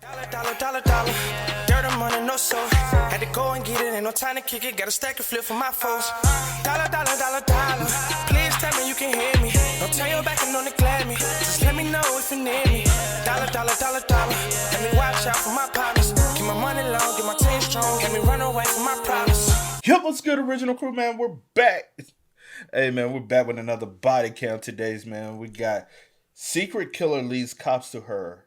Dollar. Dirt and money, no soul. Had to go and get it, ain't no time to kick it. Got a stack and flip for my foes. Dollar. Please tell me you can hear me. Don't turn your back and don't neglect me. Just let me know if you need me. Dollar. Let me watch out for my partners. Keep my money long, get my team strong. Let me run away from my problems. Yo, what's good, original crew, man? We're back. Hey, man, we're back with another body count today's, man. We got secret killer leads cops to her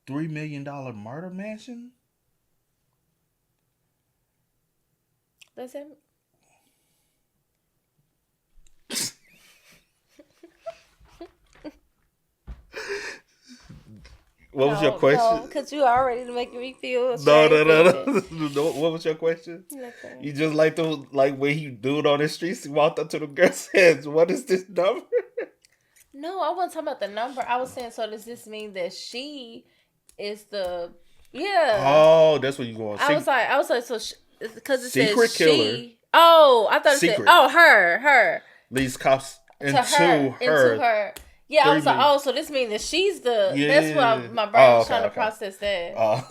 $3 million murder mansion. That's it. What was your question? No, because you already making me feel No. ashamed. What was your question? Nothing. You just like when he dude on the streets, he walked up to the girl's head. What is this number? No, I wasn't talking about the number. I was saying, so does this mean that she is the Oh, that's what you going. I was like, so because it says secret killer. she. Oh, I thought it said her Leads cops into her. Yeah, I was like, oh, so this means that she's the. Yeah. That's what my brain was trying to process that. Oh.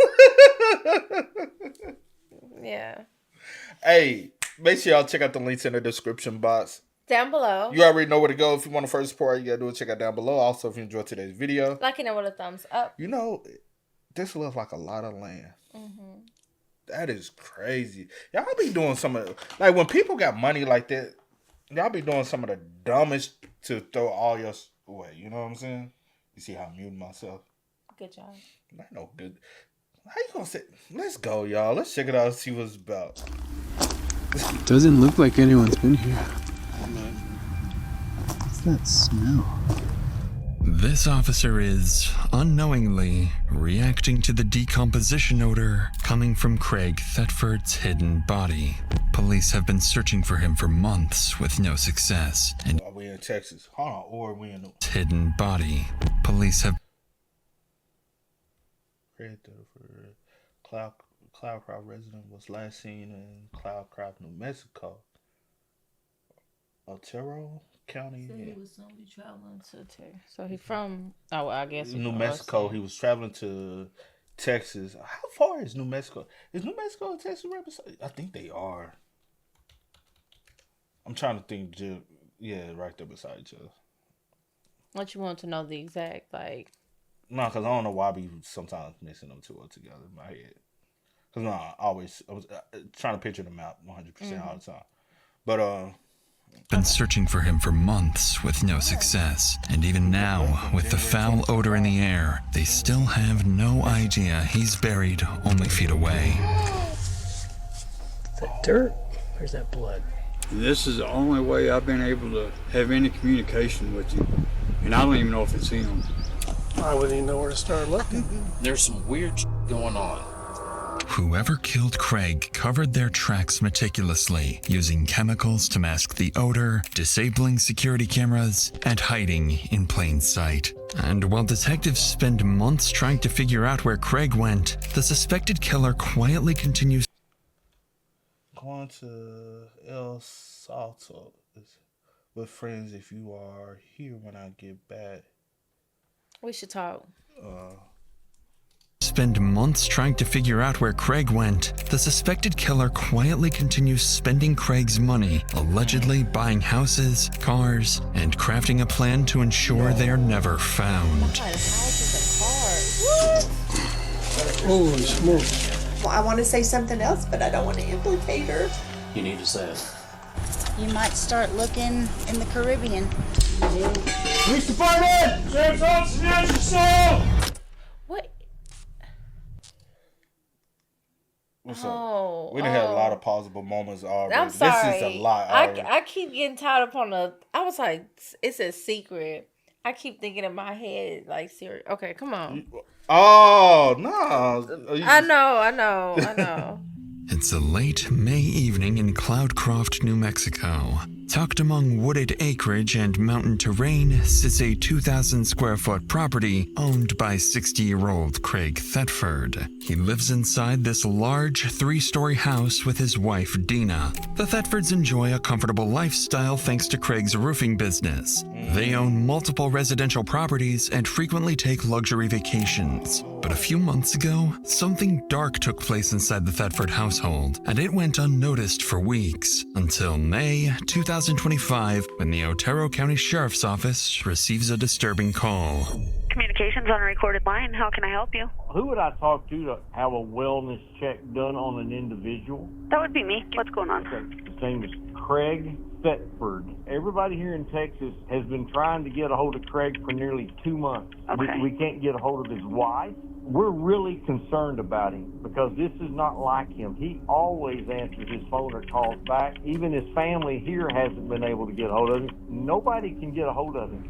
Yeah. Hey, make sure y'all check out the links in the description box. Down below. You already know where to go. If you want to first support, you gotta do it. Check out down below. Also, if you enjoyed today's video, liking it with a thumbs up. You know, this looks like a lot of land. Mm-hmm. That is crazy. Y'all be doing some of like when people got money like that. Y'all be doing some of the dumbest to throw all your away. You know what I'm saying? You see how I'm muting myself? Good job. I know good. How you gonna say? Let's go, y'all. Let's check it out and see what it's about. Doesn't look like anyone's been here. What's that smell? This officer is unknowingly reacting to the decomposition odor coming from Craig Thetford's hidden body. Police have been searching for him for months with no success. And are we in Texas? Hold on, or are we in hidden body? Police have Craig Thetford, Cloudcroft resident, was last seen in Cloudcroft, New Mexico. Otero County. So he was only traveling to Texas. So he from? Oh, I guess New Mexico. He was traveling to Texas. How far is New Mexico? Is New Mexico and Texas right beside? I think they are. I'm trying to think. Yeah, right there beside each other. What you want to know the exact like? No, because I don't know why I be sometimes mixing them two up together in my head. Because I was trying to picture them out 100% all the time. But been searching for him for months with no success. And even now, with the foul odor in the air, they still have no idea he's buried only feet away. Is that dirt or is that blood? This is the only way I've been able to have any communication with you. And I don't even know if it's him. I wouldn't even know where to start looking. There's some weird going on. Whoever killed Craig covered their tracks meticulously, using chemicals to mask the odor, disabling security cameras, and hiding in plain sight. And while detectives spend months trying to figure out where Craig went, the suspected killer quietly continues going to El Salto with friends if you are here when I get back. We should talk. Spend months trying to figure out where Craig went, the suspected killer quietly continues spending Craig's money, allegedly buying houses, cars, and crafting a plan to ensure they are never found. Holy smokes. Well, I want to say something else, but I don't want to implicate her. You need to say it. You might start looking in the Caribbean. Police Department! What? What's up? We done had a lot of plausible moments already. I'm sorry. This is a lot already. I keep getting tied up on the. I was like, it's a secret. I keep thinking in my head like serious. Okay, come on. Oh no! I know. It's a late May evening in Cloudcroft, New Mexico. Tucked among wooded acreage and mountain terrain sits a 2,000 square foot property owned by 60-year-old Craig Thetford. He lives inside this large 3-story house with his wife Dina. The Thetfords enjoy a comfortable lifestyle thanks to Craig's roofing business. They own multiple residential properties and frequently take luxury vacations. But a few months ago, something dark took place inside the Thetford household, and it went unnoticed for weeks, until May 2025, when the Otero County Sheriff's Office receives a disturbing call. Communications on a recorded line. How can I help you? Who would I talk to have a wellness check done on an individual? That would be me. What's going on? His name is Craig Thetford. Everybody here in Texas has been trying to get a hold of Craig for nearly 2 months. Okay. We can't get a hold of his wife. We're really concerned about him because this is not like him. He always answers his phone or calls back. Even his family here hasn't been able to get a hold of him. Nobody can get a hold of him.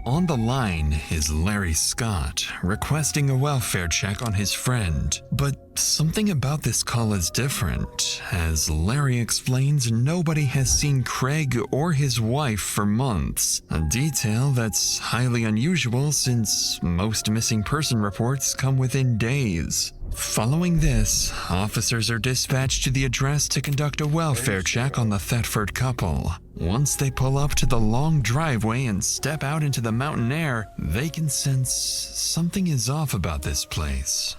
On the line is Larry Scott, requesting a welfare check on his friend. But something about this call is different. As Larry explains, nobody has seen Craig or his wife for months, a detail that's highly unusual since most missing person reports come within days. Following this, officers are dispatched to the address to conduct a welfare check on the Thetford couple. Once they pull up to the long driveway and step out into the mountain air, they can sense something is off about this place.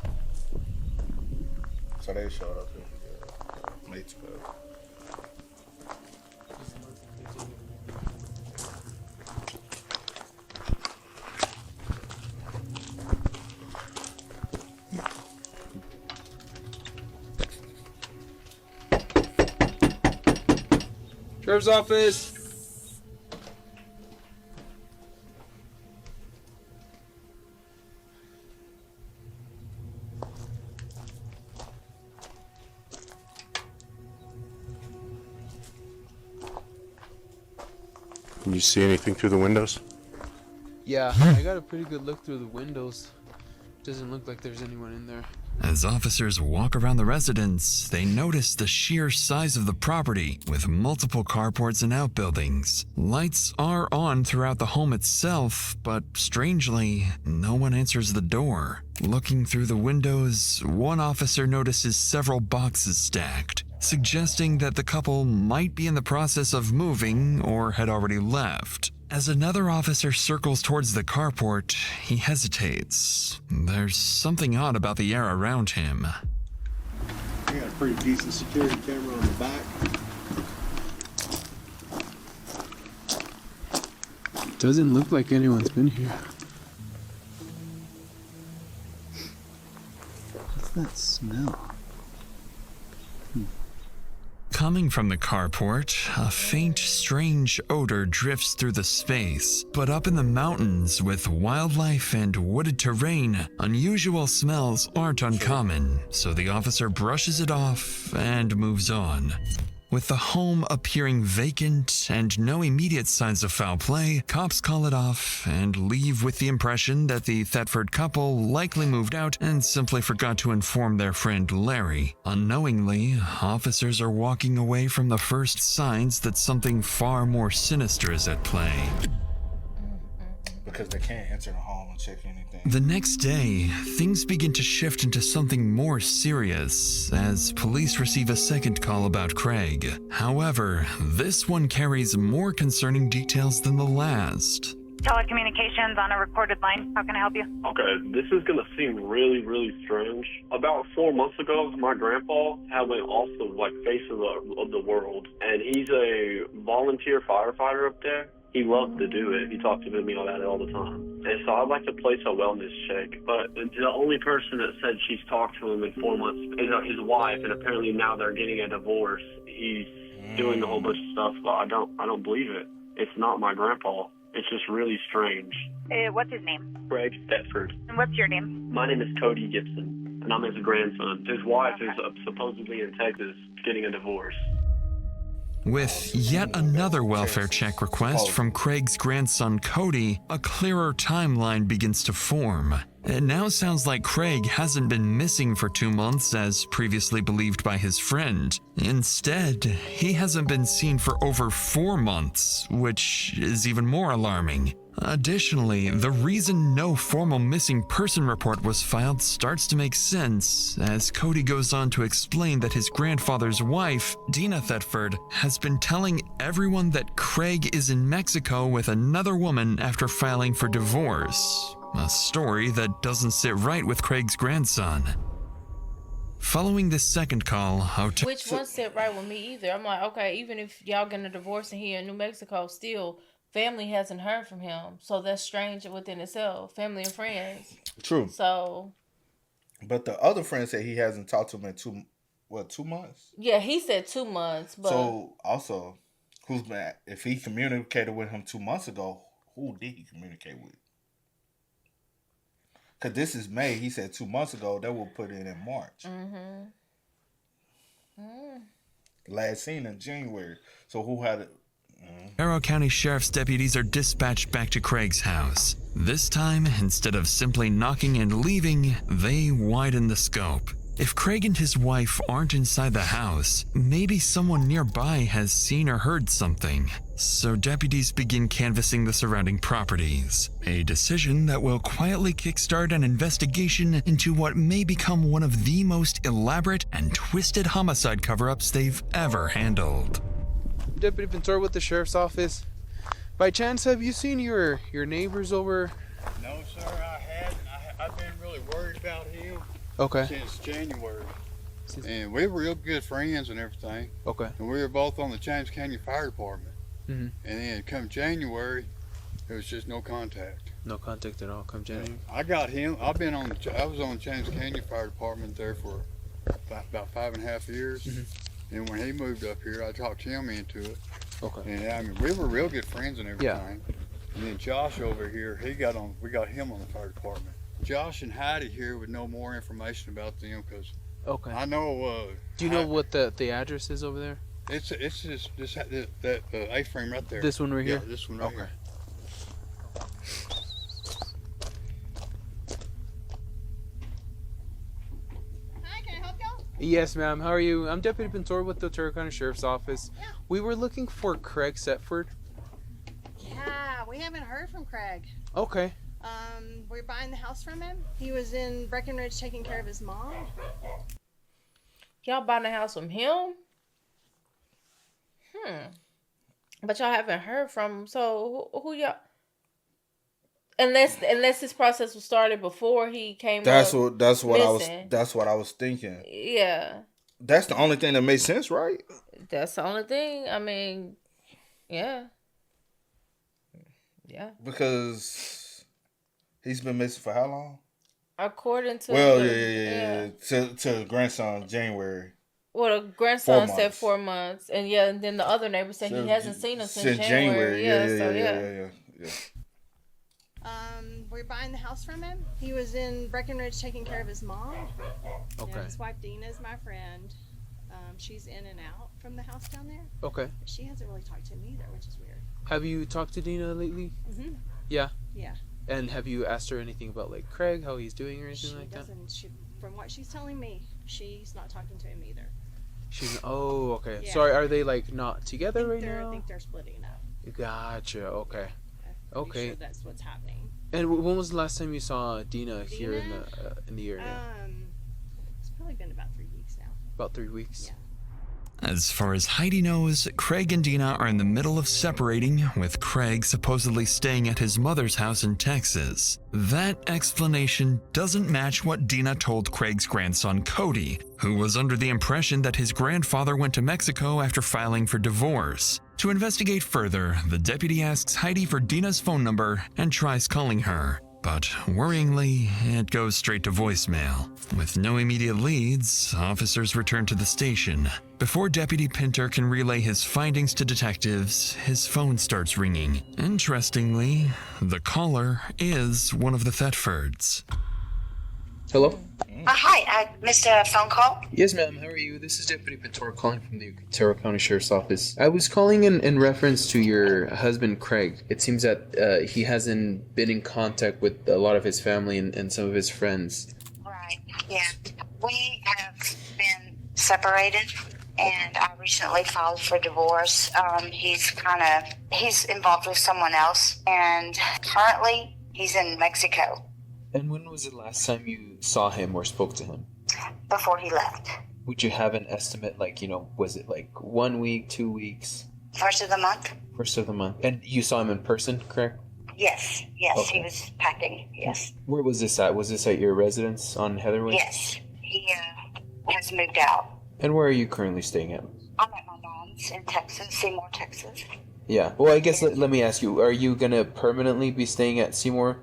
So they showed up here. Mate's good. Sheriff's office. Can you see anything through the windows? Yeah, I got a pretty good look through the windows. Doesn't look like there's anyone in there. As officers walk around the residence, they notice the sheer size of the property with multiple carports and outbuildings. Lights are on throughout the home itself, but strangely, no one answers the door. Looking through the windows, one officer notices several boxes stacked, suggesting that the couple might be in the process of moving or had already left. As another officer circles towards the carport, he hesitates. There's something odd about the air around him. I got a pretty decent security camera on the back. Doesn't look like anyone's been here. What's that smell? Coming from the carport, a faint, strange odor drifts through the space. But up in the mountains, with wildlife and wooded terrain, unusual smells aren't uncommon, so the officer brushes it off and moves on. With the home appearing vacant and no immediate signs of foul play, cops call it off and leave with the impression that the Thetford couple likely moved out and simply forgot to inform their friend Larry. Unknowingly, officers are walking away from the first signs that something far more sinister is at play. Because they can't enter the home and check anything. The next day, things begin to shift into something more serious as police receive a second call about Craig. However, this one carries more concerning details than the last. Telecommunications on a recorded line. How can I help you? Okay, this is going to seem really, really strange. About 4 months ago, my grandpa had went off the face of the world, and he's a volunteer firefighter up there. He loved to do it. He talked to me about it all the time. And so I'd like to place a wellness check. But the only person that said she's talked to him in 4 months is his wife, and apparently now they're getting a divorce. He's doing a whole bunch of stuff, but I don't believe it. It's not my grandpa. It's just really strange. What's his name? Craig Thetford. And what's your name? My name is Cody Gibson, and I'm his grandson. His wife is supposedly in Texas getting a divorce. With yet another welfare check request from Craig's grandson Cody, a clearer timeline begins to form. It now sounds like Craig hasn't been missing for 2 months as previously believed by his friend. Instead, he hasn't been seen for over 4 months, which is even more alarming. Additionally, the reason no formal missing person report was filed starts to make sense, as Cody goes on to explain that his grandfather's wife, Dina Thetford, has been telling everyone that Craig is in Mexico with another woman after filing for divorce. A story that doesn't sit right with Craig's grandson. Following this second call, Which one sit right with me either. I'm like, okay, even if y'all getting a divorce in here in New Mexico, still family hasn't heard from him. So that's strange within itself. Family and friends. True. So. But the other friend said he hasn't talked to him in 2 months? Yeah, he said 2 months. But so also, if he communicated with him 2 months ago, who did he communicate with? Because this is May. He said 2 months ago. That will put it in March. Last seen in January. So who had it? Arrow County Sheriff's deputies are dispatched back to Craig's house. This time, instead of simply knocking and leaving, they widen the scope. If Craig and his wife aren't inside the house, maybe someone nearby has seen or heard something. So deputies begin canvassing the surrounding properties, a decision that will quietly kickstart an investigation into what may become one of the most elaborate and twisted homicide cover-ups they've ever handled. Deputy Ventura with the sheriff's office. By chance, have you seen your neighbors over? No, sir, I hadn't. I've been really worried about him. Okay. Since January. And we were real good friends and everything. Okay. And we were both on the James County Fire Department. Mm-hmm. And then come January, there was just no contact. No contact at all. Come January. I got him. I was on the James County Fire Department there for about 5.5 years. Mm-hmm. And when he moved up here, I talked him into it. Okay. And I mean, we were real good friends and everything. Yeah. And then Josh over here, we got him on the fire department. Josh and Heidi here would know more information about them because okay. I know. Do you know what the address is over there? It's just that A-frame right there. This one right here? Yeah, this one right here. Hi, can I help y'all? Yes, ma'am. How are you? I'm Deputy Ventura with the Ventura County Sheriff's Office. Yeah. We were looking for Craig Setford. Yeah, we haven't heard from Craig. Okay. We're buying the house from him. He was in Breckenridge taking care of his mom. Y'all buying the house from him? But y'all haven't heard from him. So who y'all? Unless this process was started before he came. That's what I was thinking. Yeah. That's the only thing that makes sense, right? That's the only thing. I mean, yeah. Yeah. Because he's been missing for how long? According to to grandson January. Well, the grandson said 4 months, and then the other neighbor said he hasn't seen him since January. Yeah. We're buying the house from him. He was in Breckenridge taking care of his mom. Okay. And his wife Dina is my friend. She's in and out from the house down there. Okay. But she hasn't really talked to him either, which is weird. Have you talked to Dina lately? Mm-hmm. Yeah. Yeah. And have you asked her anything about like Craig, how he's doing or anything like that? From what she's telling me, she's not talking to him either. Okay. Yeah. So are they like not together right now? I think they're splitting up. Gotcha. Okay. I'm pretty sure that's what's happening. And when was the last time you saw Dina here in the area? It's probably been about 3 weeks now. About 3 weeks. Yeah. As far as Heidi knows, Craig and Dina are in the middle of separating, with Craig supposedly staying at his mother's house in Texas. That explanation doesn't match what Dina told Craig's grandson Cody, who was under the impression that his grandfather went to Mexico after filing for divorce. To investigate further, the deputy asks Heidi for Dina's phone number and tries calling her. But worryingly, it goes straight to voicemail. With no immediate leads, officers return to the station. Before Deputy Pinter can relay his findings to detectives, his phone starts ringing. Interestingly, the caller is one of the Thetfords. Hello? Hi, I missed a phone call. Yes, ma'am. How are you? This is Deputy Pator calling from the Otero County Sheriff's Office. I was calling in reference to your husband, Craig. It seems that he hasn't been in contact with a lot of his family and some of his friends. Right, yeah. We have been separated, and I recently filed for divorce. He's involved with someone else, and currently he's in Mexico. And when was the last time you saw him or spoke to him? Before he left. Would you have an estimate, was it 1 week, 2 weeks? First of the month? First of the month. And you saw him in person, correct? Yes, Okay. he was packing, yes. Where was this at? Was this at your residence on Heatherwood? Yes, he has moved out. And where are you currently staying at? I'm at my mom's in Texas, Seymour, Texas. Yeah. Well, I guess let me ask you, are you going to permanently be staying at Seymour,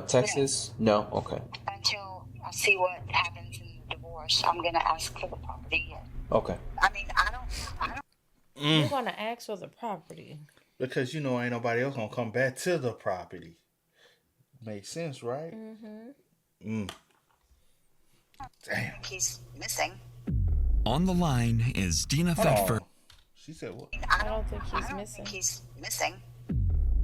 Texas? No? Okay. Until I see what happens in the divorce, I'm going to ask for the property. Okay. I mean, I don't. You're going to ask for the property. Because, ain't nobody else going to come back to the property. Makes sense, right? Mm-hmm. Damn. He's missing. On the line is Dina Thetford. She said what? I don't think he's missing.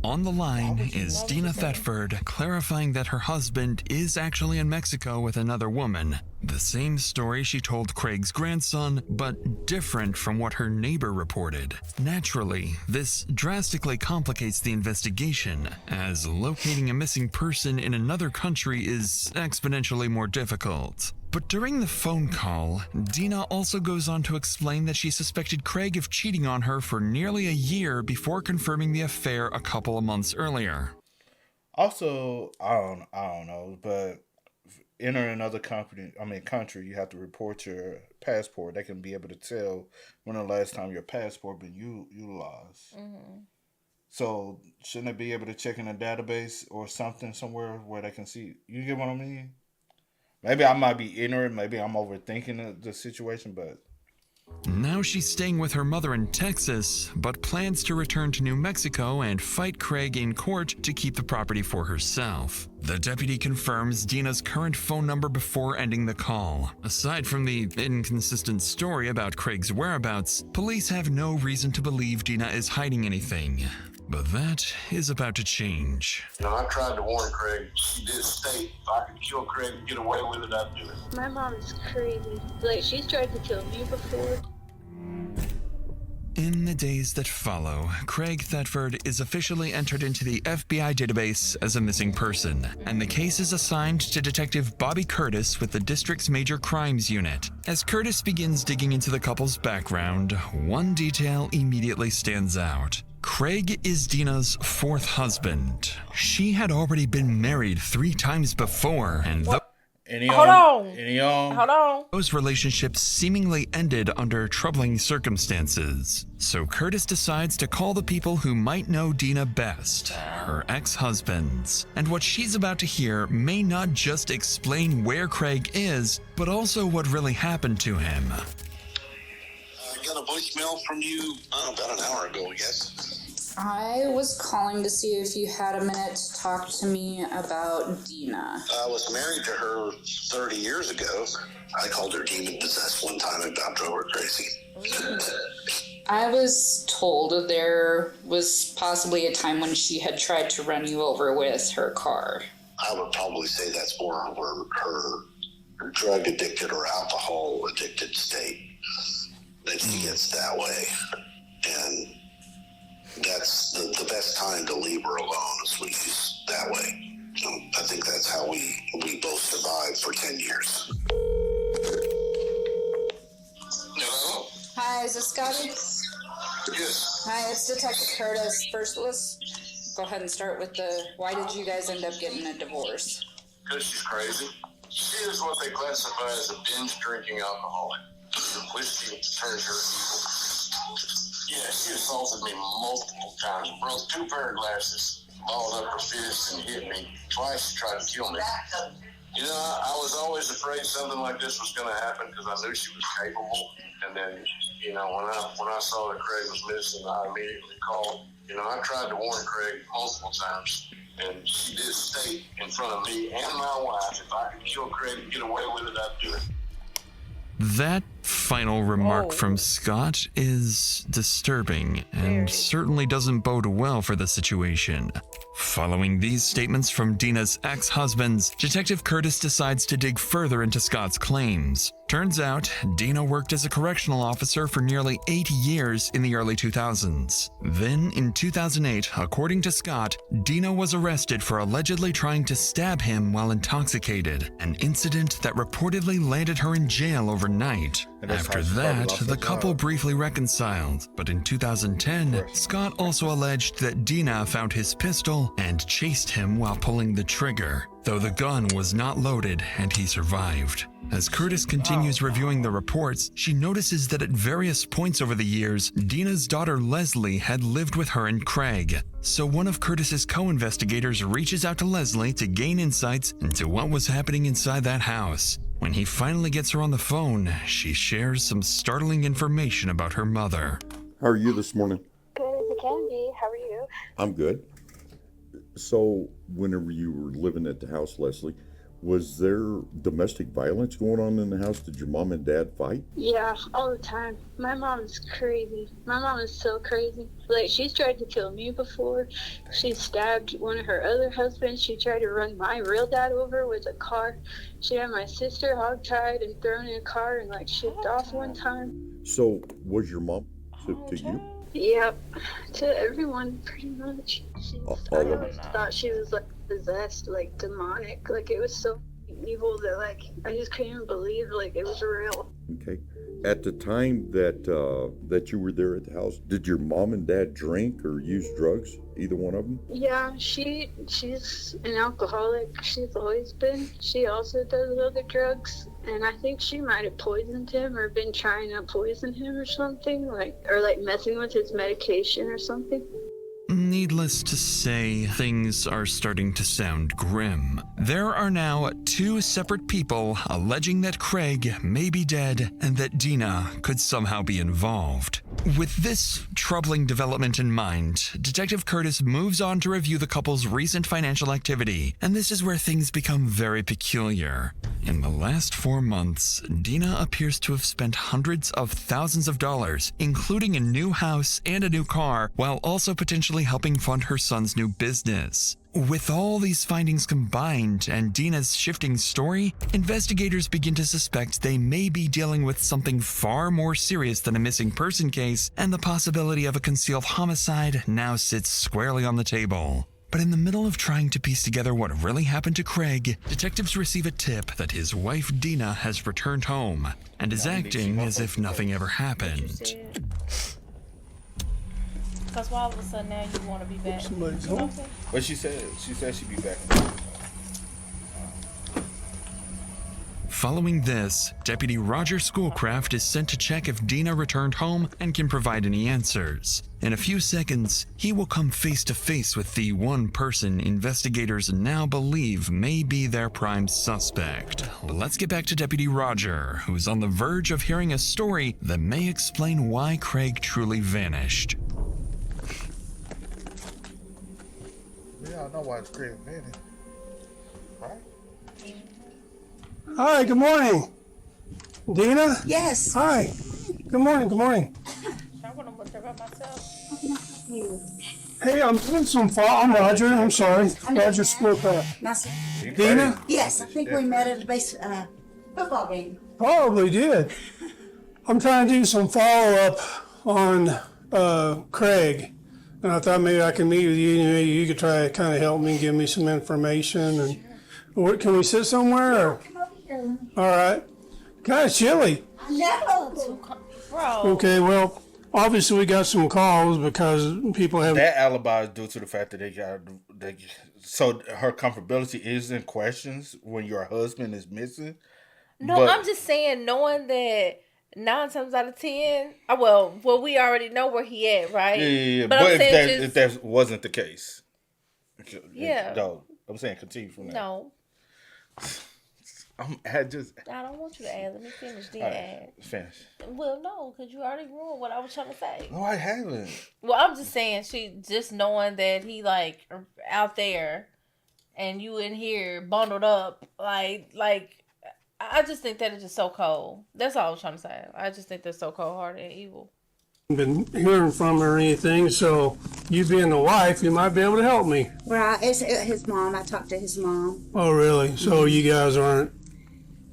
On the line is Dina Thetford, clarifying that her husband is actually in Mexico with another woman. The same story she told Craig's grandson, but different from what her neighbor reported. Naturally, this drastically complicates the investigation, as locating a missing person in another country is exponentially more difficult. But during the phone call, Dina also goes on to explain that she suspected Craig of cheating on her for nearly a year before confirming the affair a couple of months earlier. Also, I don't know, but entering another country, you have to report your passport. They can be able to tell when the last time your passport been utilized. Mm-hmm. So shouldn't they be able to check in a database or something somewhere where they can see? You get what I mean? Maybe I might be ignorant. Maybe I'm overthinking the situation, but... Now she's staying with her mother in Texas, but plans to return to New Mexico and fight Craig in court to keep the property for herself. The deputy confirms Dina's current phone number before ending the call. Aside from the inconsistent story about Craig's whereabouts, police have no reason to believe Dina is hiding anything. But that is about to change. I tried to warn Craig. She did state if I could kill Craig and get away with it, I'd do it. My mom's crazy. She's tried to kill me before. In the days that follow, Craig Thetford is officially entered into the FBI database as a missing person, and the case is assigned to Detective Bobby Curtis with the district's Major Crimes Unit. As Curtis begins digging into the couple's background, one detail immediately stands out. Craig is Dina's fourth husband. She had already been married 3 times before, and Hold on. Those relationships seemingly ended under troubling circumstances. So Curtis decides to call the people who might know Dina best, her ex-husbands. And what she's about to hear may not just explain where Craig is, but also what really happened to him. I got a voicemail from you about an hour ago, I guess. I was calling to see if you had a minute to talk to me about Dina. I was married to her 30 years ago. I called her demon possessed one time and about drove her crazy. I was told there was possibly a time when she had tried to run you over with her car. I would probably say that's more of her drug addicted or alcohol addicted state that she gets that way. And that's the best time to leave her alone is when she's that way. I think that's how we both survived for 10 years. Hello? Hi, is this Scotty? Yes. Hi, it's Detective Curtis. First, let's go ahead and start with why did you guys end up getting a divorce? Because she's crazy. She is what they classify as a binge drinking alcoholic. Whiskey turns her evil. Yeah, she assaulted me multiple times, broke 2 pair of glasses, balled up her fist and hit me. Twice she tried to kill me. I was always afraid something like this was going to happen because I knew she was capable. And then, when I saw that Craig was missing, I immediately called. I tried to warn Craig multiple times. And she did state in front of me and my wife, if I could kill Craig and get away with it, I'd do it. That final remark from Scott is disturbing and certainly doesn't bode well for the situation. Following these statements from Dina's ex-husbands, Detective Curtis decides to dig further into Scott's claims. Turns out, Dina worked as a correctional officer for nearly 8 years in the early 2000s. Then, in 2008, according to Scott, Dina was arrested for allegedly trying to stab him while intoxicated, an incident that reportedly landed her in jail overnight. After that, the couple briefly reconciled, but in 2010, Scott also alleged that Dina found his pistol and chased him while pulling the trigger, though the gun was not loaded and he survived. As Curtis continues reviewing the reports, she notices that at various points over the years, Dina's daughter Leslie had lived with her and Craig. So one of Curtis's co-investigators reaches out to Leslie to gain insights into what was happening inside that house. When he finally gets her on the phone, she shares some startling information about her mother. How are you this morning? Good as it can be. How are you? I'm good. So, whenever you were living at the house, Leslie, was there domestic violence going on in the house? Did your mom and dad fight? Yeah, all the time. My mom is crazy. My mom is so crazy. Like, she's tried to kill me before. She stabbed one of her other husbands. She tried to run my real dad over with a car. She had my sister hogtied and thrown in a car and, like, shipped off one time. So, was your mom to you? Yep, to everyone, pretty much. I always thought she was, like, possessed, like, demonic. Like, it was so evil that, like, I just couldn't believe, like, it was real. Okay. At the time that you were there at the house, did your mom and dad drink or use drugs? Either one of them? Yeah, she's an alcoholic. She's always been. She also does other drugs, and I think she might have poisoned him or been trying to poison him or something, or messing with his medication or something. Needless to say, things are starting to sound grim. There are now 2 separate people alleging that Craig may be dead and that Dina could somehow be involved. With this troubling development in mind, Detective Curtis moves on to review the couple's recent financial activity, and this is where things become very peculiar. In the last 4 months, Dina appears to have spent hundreds of thousands of dollars, including a new house and a new car, while also potentially helping fund her son's new business. With all these findings combined and Dina's shifting story, investigators begin to suspect they may be dealing with something far more serious than a missing person case, and the possibility of a concealed homicide now sits squarely on the table. But in the middle of trying to piece together what really happened to Craig, detectives receive a tip that his wife Dina has returned home and is acting as if nothing ever happened. Because all of a sudden now you want to be back. But she said she'd be back. Following this, Deputy Roger Schoolcraft is sent to check if Dina returned home and can provide any answers. In a few seconds, he will come face to face with the one person investigators now believe may be their prime suspect. Let's get back to Deputy Roger, who's on the verge of hearing a story that may explain why Craig truly vanished. We all know why it's Craig vanished, right? Hi, good morning. Dina? Yes. Hi. Good morning, good morning. I want to look there by myself. Hey, I'm doing some I'm Roger, I'm sorry. Roger Schoolcraft. Dina? Yes, I think we met at a football game. Probably did. I'm trying to do some follow-up on Craig. And I thought maybe I could meet with you and maybe you could try to kind of help me, give me some information. And can we sit somewhere? Or? All right. Kind of chilly. No. Bro. Okay, well, obviously we got some calls because people have... That alibi is due to the fact that so her comfortability is in questions when your husband is missing. No, I'm just saying, knowing that 9 times out of 10, well, we already know where he at, right? Yeah. But I'm saying if that wasn't the case. Yeah. No, I'm saying continue from there. No. I just. I don't want you to add. Let me finish the All right, ad. finish. Well, no, because you already ruined what I was trying to say. No, I haven't. Well, I'm just saying, she just knowing that he like out there, and you in here bundled up, like. I just think that is just so cold. That's all I was trying to say. I just think that's so cold hearted and evil. Been hearing from her or anything, so you being the wife, you might be able to help me. Right, it's his mom. I talked to his mom. Oh, really? So you guys aren't?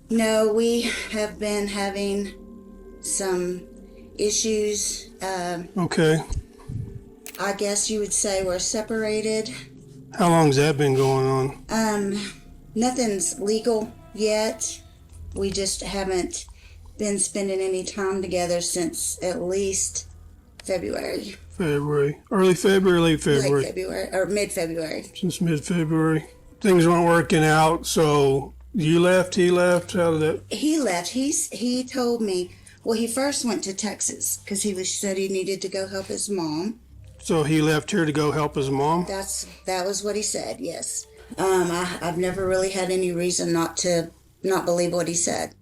No, we have been having some issues. Okay. I guess you would say we're separated. How long's that been going on? Nothing's legal yet. We just haven't been spending any time together since at least February. February. Early February, late February? Late February, or mid-February. Since mid-February. Things weren't working out, so you left, he left, how did that? He left. He told me, well, he first went to Texas because said he needed to go help his mom. So he left here to go help his mom? That was what he said, yes. I've never really had any reason not believe what he said.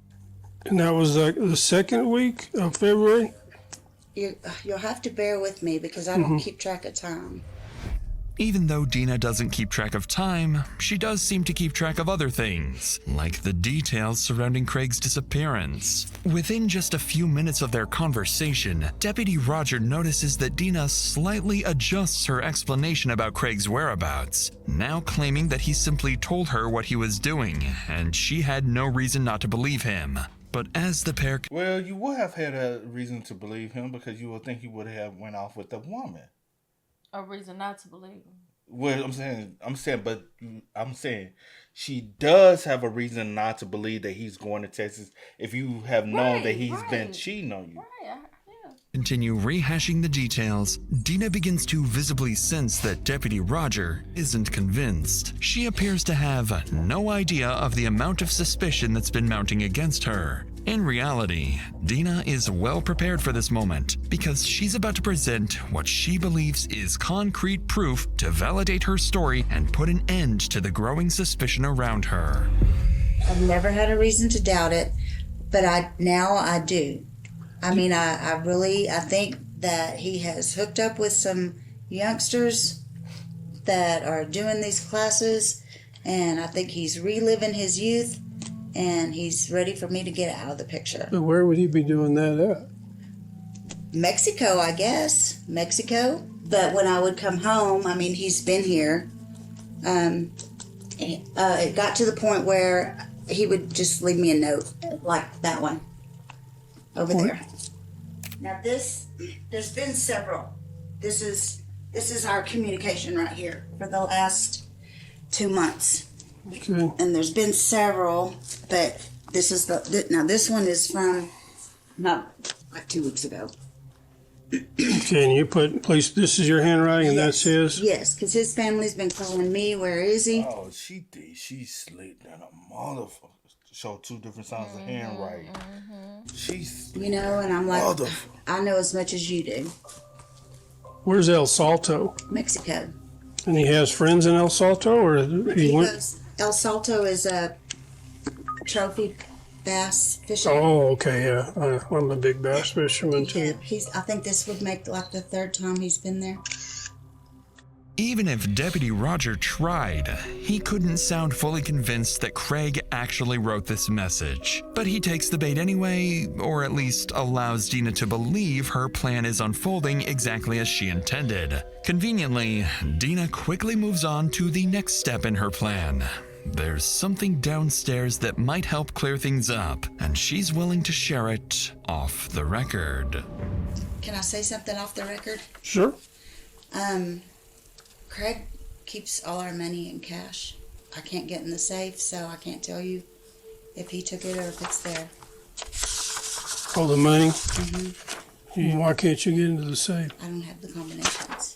And that was like the second week of February? You'll have to bear with me because I don't keep track of time. Even though Dina doesn't keep track of time, she does seem to keep track of other things, like the details surrounding Craig's disappearance. Within just a few minutes of their conversation, Deputy Roger notices that Dina slightly adjusts her explanation about Craig's whereabouts, now claiming that he simply told her what he was doing, and she had no reason not to believe him. But as the pair... Well, you would have had a reason to believe him because you would think he would have went off with a woman. A reason not to believe him. Well, I'm saying, she does have a reason not to believe that he's going to Texas if you have known that he's been cheating on you. Continue rehashing the details, Dina begins to visibly sense that Deputy Roger isn't convinced. She appears to have no idea of the amount of suspicion that's been mounting against her. In reality, Dina is well prepared for this moment because she's about to present what she believes is concrete proof to validate her story and put an end to the growing suspicion around her. I've never had a reason to doubt it, but now I do. I mean, I think that he has hooked up with some youngsters that are doing these classes, and I think he's reliving his youth, and he's ready for me to get out of the picture. But where would he be doing that at? Mexico, I guess. Mexico. But when I would come home, I mean, he's been here. It got to the point where he would just leave me a note, like that one over there. Now there's been several. This is our communication right here for the last 2 months. Okay. And there's been several, but this is this one is from not like 2 weeks ago. Okay, and you this is your handwriting and that's his? Yes, because his family's been calling me, where is he? Oh, she slick than a motherfucker. Show 2 different signs of handwriting. She's... and I'm like, I know as much as you do. Where's El Salto? Mexico. And he has friends in El Salto, or he went? Goes, El Salto is a trophy bass fisherman. Oh, okay, yeah. I'm a big bass fisherman too. Yeah, I think this would make like the 3rd time he's been there. Even if Deputy Roger tried, he couldn't sound fully convinced that Craig actually wrote this message. But he takes the bait anyway, or at least allows Dina to believe her plan is unfolding exactly as she intended. Conveniently, Dina quickly moves on to the next step in her plan. There's something downstairs that might help clear things up, and she's willing to share it off the record. Can I say something off the record? Sure. Craig keeps all our money in cash. I can't get in the safe, so I can't tell you if he took it or if it's there. All the money? Mm-hmm. Why can't you get into the safe? I don't have the combinations.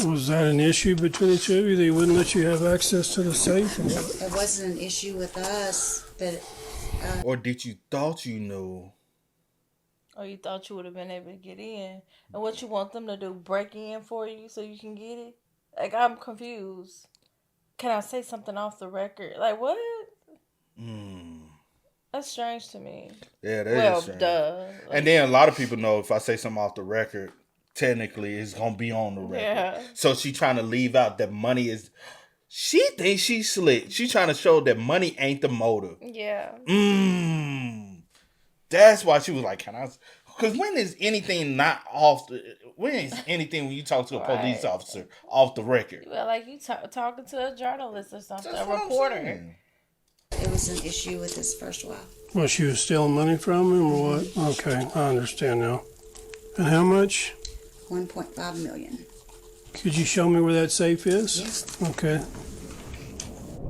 Was that an issue between the two of you? They wouldn't let you have access to the safe? It wasn't an issue with us, but... or did you thought you knew? Or you thought you would have been able to get in. And what you want them to do, break in for you so you can get it? Like, I'm confused. Can I say something off the record? Like, what? That's strange to me. Yeah, that is strange. Duh. And then a lot of people know if I say something off the record, technically it's gonna be on the record. Yeah. So she trying to leave out that money is. She thinks she's slick. She trying to show that money ain't the motive. Yeah. That's why she was like, "Can I?" Because when is anything not off? When is anything when you talk to a police officer off the record? Well, like you talking to a journalist or something, That's a what I'm reporter. saying. It was an issue with his first wife. Well, she was stealing money from him or what? Okay, I understand now. And how much? 1.5 million. Could you show me where that safe is? Yes. Okay.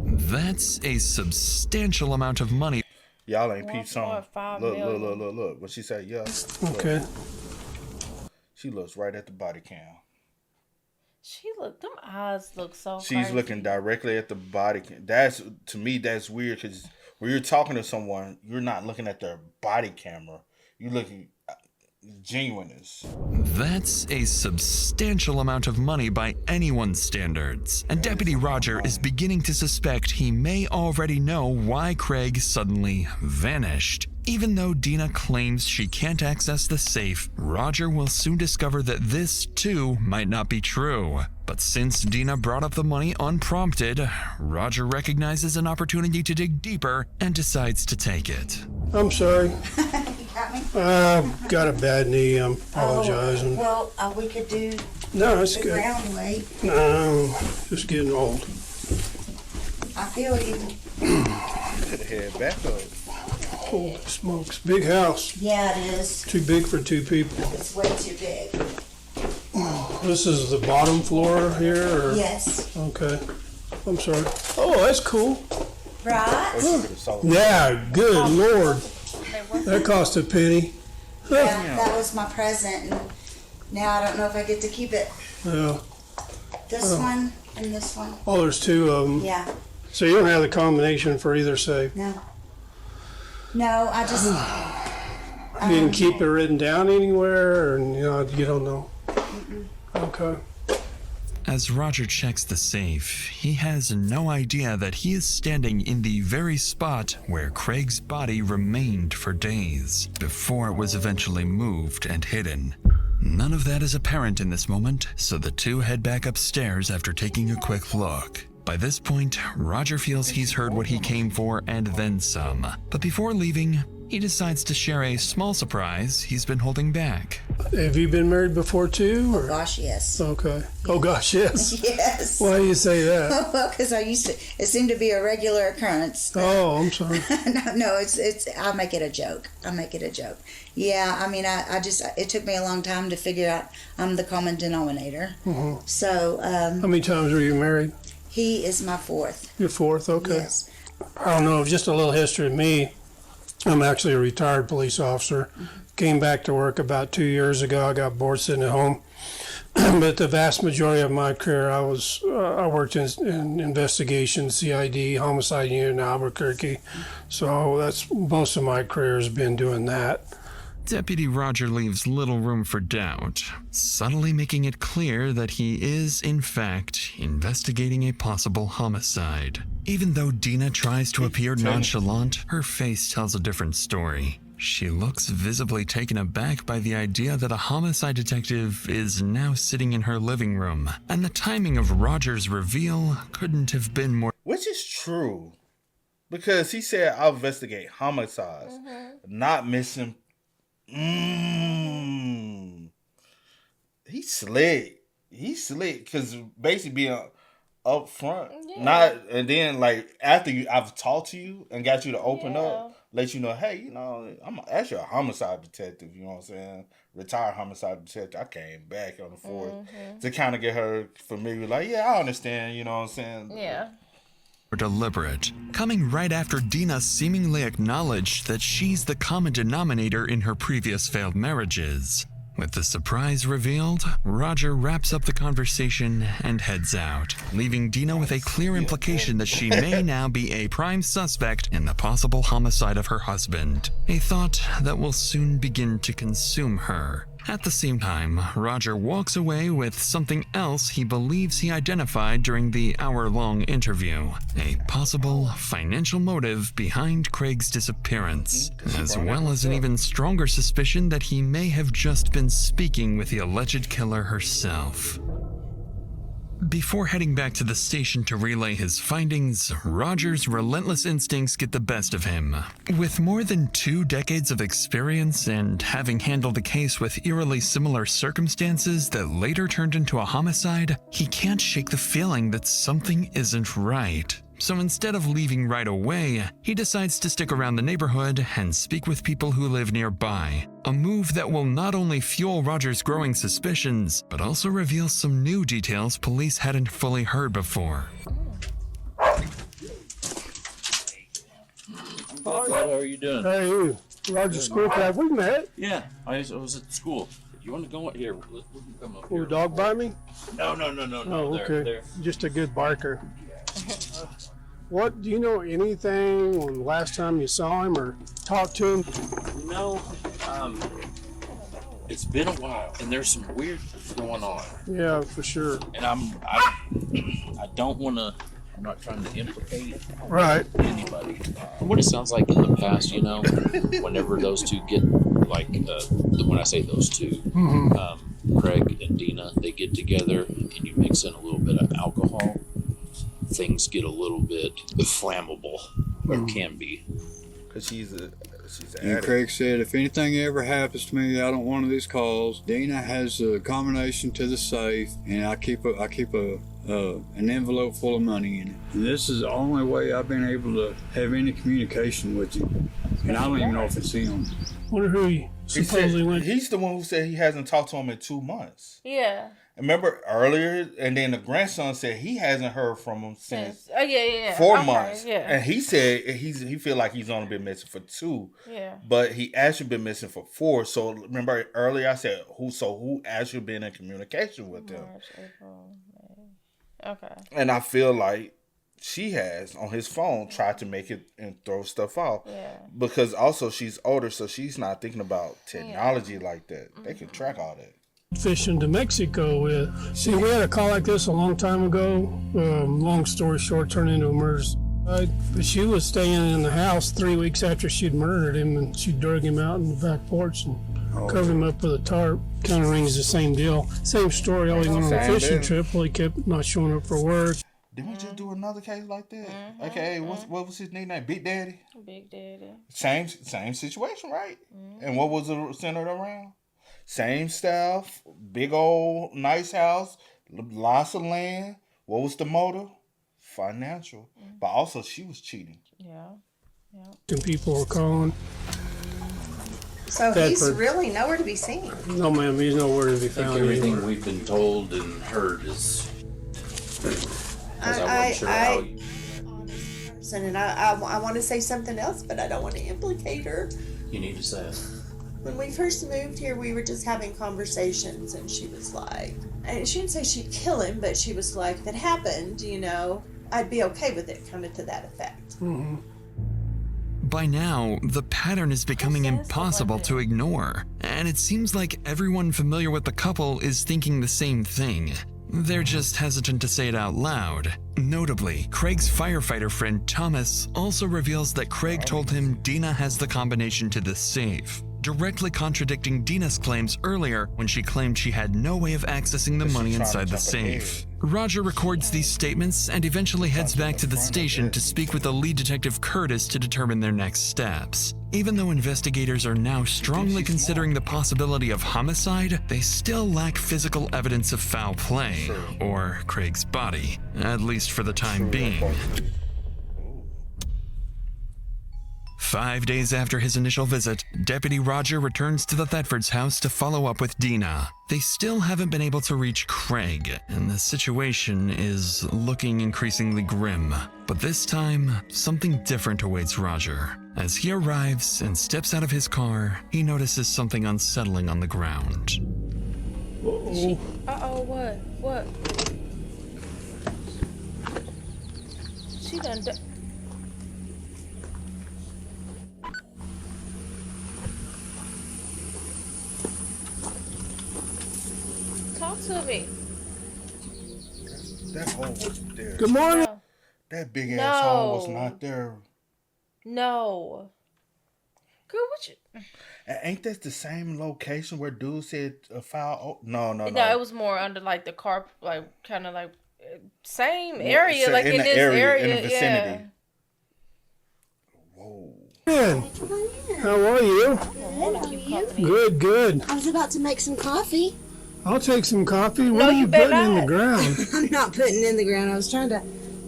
That's a substantial amount of money. Y'all ain't peeped on. 1.5 Look. million. What she say? Yeah. Okay. Look. She looks right at the body cam. Them eyes look so She's crazy. looking directly at the body cam. That's, to me, that's weird because when you're talking to someone, you're not looking at their body camera. You're looking genuineness. That's a substantial amount of money by anyone's standards, and Deputy Roger is beginning to suspect he may already know why Craig suddenly vanished. Even though Dina claims she can't access the safe, Roger will soon discover that this, too, might not be true. But since Dina brought up the money unprompted, Roger recognizes an opportunity to dig deeper and decides to take it. I'm sorry. I've got a bad knee. I'm apologizing. Well, we could do No, that's the good. ground weight. No, just getting old. I feel you. Could have head back up. Holy smokes. Big house. Yeah, it is. Too big for two people. It's way too big. This is the bottom floor here? Or? Yes. Okay. I'm sorry. Oh, that's cool. Right? Yeah, good Lord. That cost a penny. Yeah, that was my present, and now I don't know if I get to keep it. Yeah. This one and this one. Oh, there's two of them. Yeah. So you don't have the combination for either safe? No. No, I just. You didn't keep it written down anywhere, or you don't know? Okay. As Roger checks the safe, he has no idea that he is standing in the very spot where Craig's body remained for days, before it was eventually moved and hidden. None of that is apparent in this moment, so the two head back upstairs after taking a quick look. By this point, Roger feels he's heard what he came for and then some. But before leaving, he decides to share a small surprise he's been holding back. Have you been married before too? Or? Oh gosh, yes. Okay. Oh gosh, yes. Yes. Why do you say that? Well, because it seemed to be a regular occurrence. Oh, I'm sorry. No, it's. I'll make it a joke. Yeah, I mean, it took me a long time to figure out I'm the common denominator. Mm-hmm. So. How many times were you married? He is my fourth. Your fourth, okay. Yes. I don't know, just a little history of me. I'm actually a retired police officer. Mm-hmm. Came back to work about 2 years ago. I got bored sitting at home. But the vast majority of my career, I worked in investigation, CID, homicide unit in Albuquerque. So that's most of my career has been doing that. Deputy Roger leaves little room for doubt, subtly making it clear that he is, in fact, investigating a possible homicide. Even though Dina tries to appear nonchalant, her face tells a different story. She looks visibly taken aback by the idea that a homicide detective is now sitting in her living room, and the timing of Roger's reveal couldn't have been more... Which is true, because he said, I'll investigate homicides, not missing... He's slick. Because basically being up front, and then like after I've talked to you and got you to open up, let you know, hey, I'm actually a homicide detective. You know what I'm saying? Retired homicide detective. I came back on the 4th to kind of get her familiar. Like, yeah, I understand. You know what I'm saying? Yeah. Deliberate, coming right after Dina seemingly acknowledged that she's the common denominator in her previous failed marriages. With the surprise revealed, Roger wraps up the conversation and heads out, leaving Dina with a clear implication that she may now be a prime suspect in the possible homicide of her husband, a thought that will soon begin to consume her. At the same time, Roger walks away with something else he believes he identified during the hour-long interview, a possible financial motive behind Craig's disappearance, as well as an even stronger suspicion that he may have just been speaking with the alleged killer herself. Before heading back to the station to relay his findings, Roger's relentless instincts get the best of him. With more than 2 decades of experience and having handled a case with eerily similar circumstances that later turned into a homicide, he can't shake the feeling that something isn't right. So instead of leaving right away, he decides to stick around the neighborhood and speak with people who live nearby. A move that will not only fuel Roger's growing suspicions, but also reveal some new details police hadn't fully heard before. How are you doing? Hey, you. Roger School Club, we met. Yeah, I was at school. You want to go here? We can come up Will here. a dog bite me? No. Oh, okay. There. Just a good barker. What, do you know anything on the last time you saw him or talked to him? No, it's been a while, and there's some weird going on. Yeah, for sure. And I don't want to. I'm not trying to implicate anybody. From what it sounds like in the past, whenever those two get when I say those two, Craig and Dina, they get together, and you mix in a little bit of alcohol. Things get a little bit flammable, or can be. Because she's an And addict. Craig said, if anything ever happens to me out on one of these calls, Dina has a combination to the safe, and I keep an envelope full of money in it. And this is the only way I've been able to have any communication with him. And I don't even know if it's him. Wonder who he supposedly went. He's the one who said he hasn't talked to him in 2 months. Yeah. Remember earlier, and then the grandson said he hasn't heard from him since 4 4 months. Yeah. And he said he feel like he's only been missing for 2. Yeah. But he actually been missing for 4. So remember earlier I said who actually been in communication with him? March, April, May. Okay. And I feel like she has on his phone tried to make it and throw stuff out. Yeah. Because also she's older, so she's not thinking about technology like that. They can track all that. Fishing to Mexico with. See, we had a call like this a long time ago. Long story short, turned into a murder. But she was staying in the house 3 weeks after she'd murdered him, and she drug him out in the back porch and covered him up with a tarp. Kind of rings the same deal. Same story. All he went on a fishing trip. Well, he kept not showing up for work. Didn't we just do another case like that? Okay, what was his nickname? Big Daddy? Big Daddy. Same situation, right? And what was it centered around? Same stuff, big old nice house, lots of land. What was the motive? Financial. But also she was cheating. Yeah. And people were calling. So he's really nowhere to be seen. No, ma'am, he's nowhere to be I think found. everything anywhere. we've been told and heard is. Because I wasn't sure how. And I want to say something else, but I don't want to implicate her. You need to say it. When we first moved here, we were just having conversations, and she was like, and she didn't say she'd kill him, but she was like, if it happened, I'd be okay with it, kind of to that effect. By now, the pattern is becoming impossible to ignore, and it seems like everyone familiar with the couple is thinking the same thing. They're just hesitant to say it out loud. Notably, Craig's firefighter friend Thomas also reveals that Craig told him Dina has the combination to the safe, directly contradicting Dina's claims earlier when she claimed she had no way of accessing the money inside the safe. Roger records these statements and eventually heads back to the station to speak with the lead detective Curtis to determine their next steps. Even though investigators are now strongly considering the possibility of homicide, they still lack physical evidence of foul play, or Craig's body, at least for the time being. 5 days after his initial visit, Deputy Roger returns to the Thetford's house to follow up with Dina. They still haven't been able to reach Craig, and the situation is looking increasingly grim. But this time, something different awaits Roger. As he arrives and steps out of his car, he notices something unsettling on the ground. Uh-oh, what? She done Talk to me. That hole was there. Good morning. No. That big ass hole was No. not there. No. Girl, what you... Ain't that the same location where dude said a foul? No. No, it was more under like the car, like kind of like same area, So like in the this area, in the vicinity. Yeah. Whoa. Good. How are you? Good, good. I was about to make some coffee. I'll take some coffee. What No, are you you better putting in the not. ground? I'm not putting it in the ground. I was trying to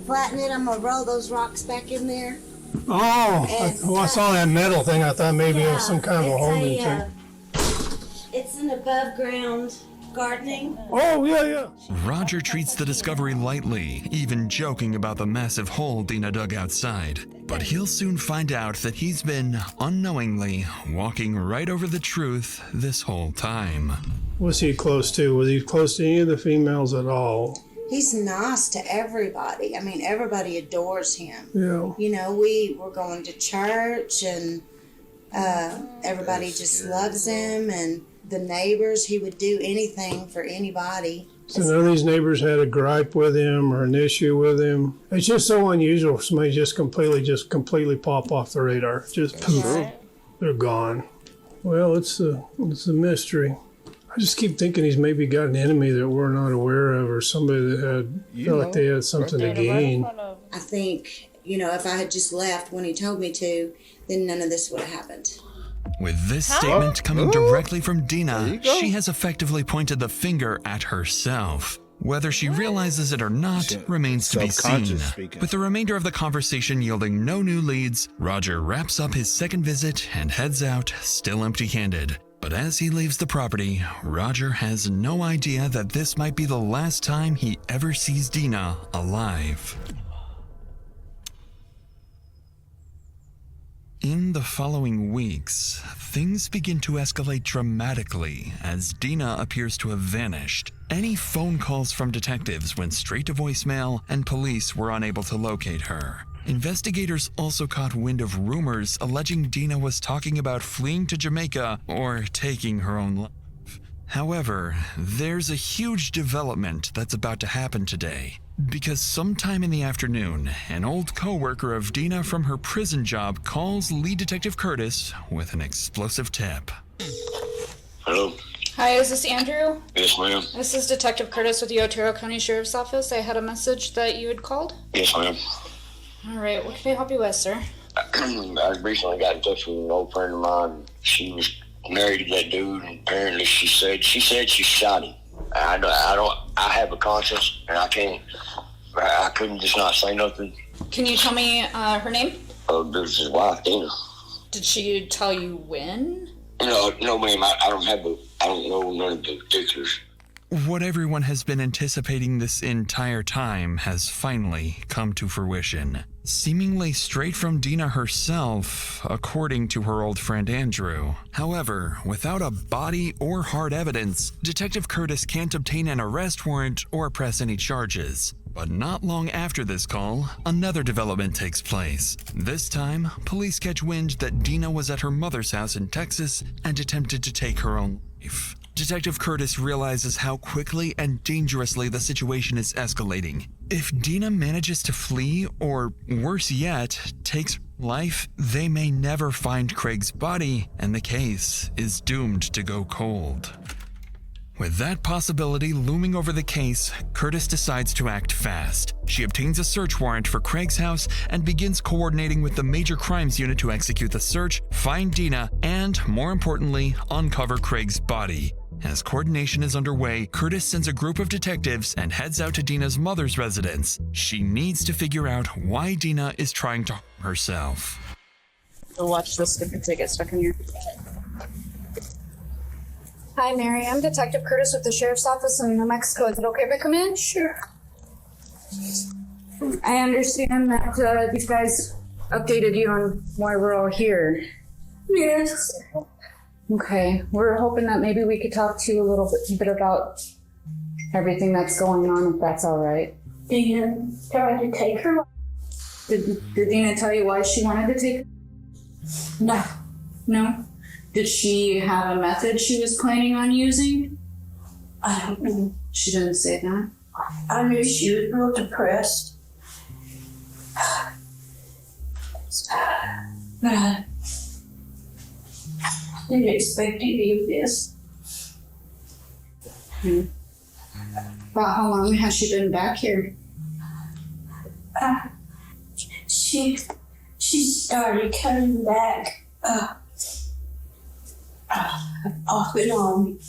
flatten it. I'm going to roll those rocks back in there. Oh, I saw that metal thing. I thought maybe it was some kind of a holding thing. It's an above ground gardening. Oh, yeah. Roger treats the discovery lightly, even joking about the massive hole Dina dug outside. But he'll soon find out that he's been, unknowingly, walking right over the truth this whole time. What's he close to? Was he close to any of the females at all? He's nice to everybody. I mean, everybody adores him. Yeah. You know, we were going to church and everybody just loves him, and the neighbors, he would do anything for anybody. So none of these neighbors had a gripe with him or an issue with him. It's just so unusual for somebody just completely pop off the radar. Just poof, they're gone. Well, it's a mystery. I just keep thinking he's maybe got an enemy that we're not aware of, or somebody that felt like they had something to gain. I think, you know, if I had just left when he told me to, then none of this would have happened. With this statement coming directly from Dina, she has effectively pointed the finger at herself. Whether she realizes it or not remains to be seen. Speaking. With the remainder of the conversation yielding no new leads, Roger wraps up his second visit and heads out, still empty-handed. But as he leaves the property, Roger has no idea that this might be the last time he ever sees Dina alive. In the following weeks, things begin to escalate dramatically as Dina appears to have vanished. Any phone calls from detectives went straight to voicemail, and police were unable to locate her. Investigators also caught wind of rumors alleging Dina was talking about fleeing to Jamaica or taking her own life. However, there's a huge development that's about to happen today. Because sometime in the afternoon, an old co-worker of Dina from her prison job calls lead detective Curtis with an explosive tip. Hello? Hi, is this Andrew? Yes, ma'am. This is Detective Curtis with the Otero County Sheriff's Office. I had a message that you had called. Yes, ma'am. All right, what can I help you with, sir? I recently got in touch with an old friend of mine. She was married to that dude, and apparently she said she shot him. I have a conscience, and I couldn't just not say nothing. Can you tell me her name? This is his wife, Dina. Did she tell you when? No, ma'am. I don't know none of the particulars. What everyone has been anticipating this entire time has finally come to fruition. Seemingly straight from Dina herself, according to her old friend Andrew. However, without a body or hard evidence, Detective Curtis can't obtain an arrest warrant or press any charges. But not long after this call, another development takes place. This time, police catch wind that Dina was at her mother's house in Texas and attempted to take her own life. Detective Curtis realizes how quickly and dangerously the situation is escalating. If Dina manages to flee, or worse yet, takes life, they may never find Craig's body, and the case is doomed to go cold. With that possibility looming over the case, Curtis decides to act fast. She obtains a search warrant for Craig's house and begins coordinating with the Major Crimes Unit to execute the search, find Dina, and, more importantly, uncover Craig's body. As coordination is underway, Curtis sends a group of detectives and heads out to Dina's mother's residence. She needs to figure out why Dina is trying to harm herself. So watch this if they get stuck in here. Hi, Mary. I'm Detective Curtis with the Sheriff's Office in New Mexico. Is it okay if I come in? Sure. I understand that these guys updated you on why we're all here. Yes. Okay. We're hoping that maybe we could talk to you a little bit about everything that's going on, if that's all right. Dina tried to take her. Did Dina tell you why she wanted to take her? I don't know. She didn't say that. I knew she was real depressed. But I didn't expect any of this. About how long has she been back here? She started coming back off and on.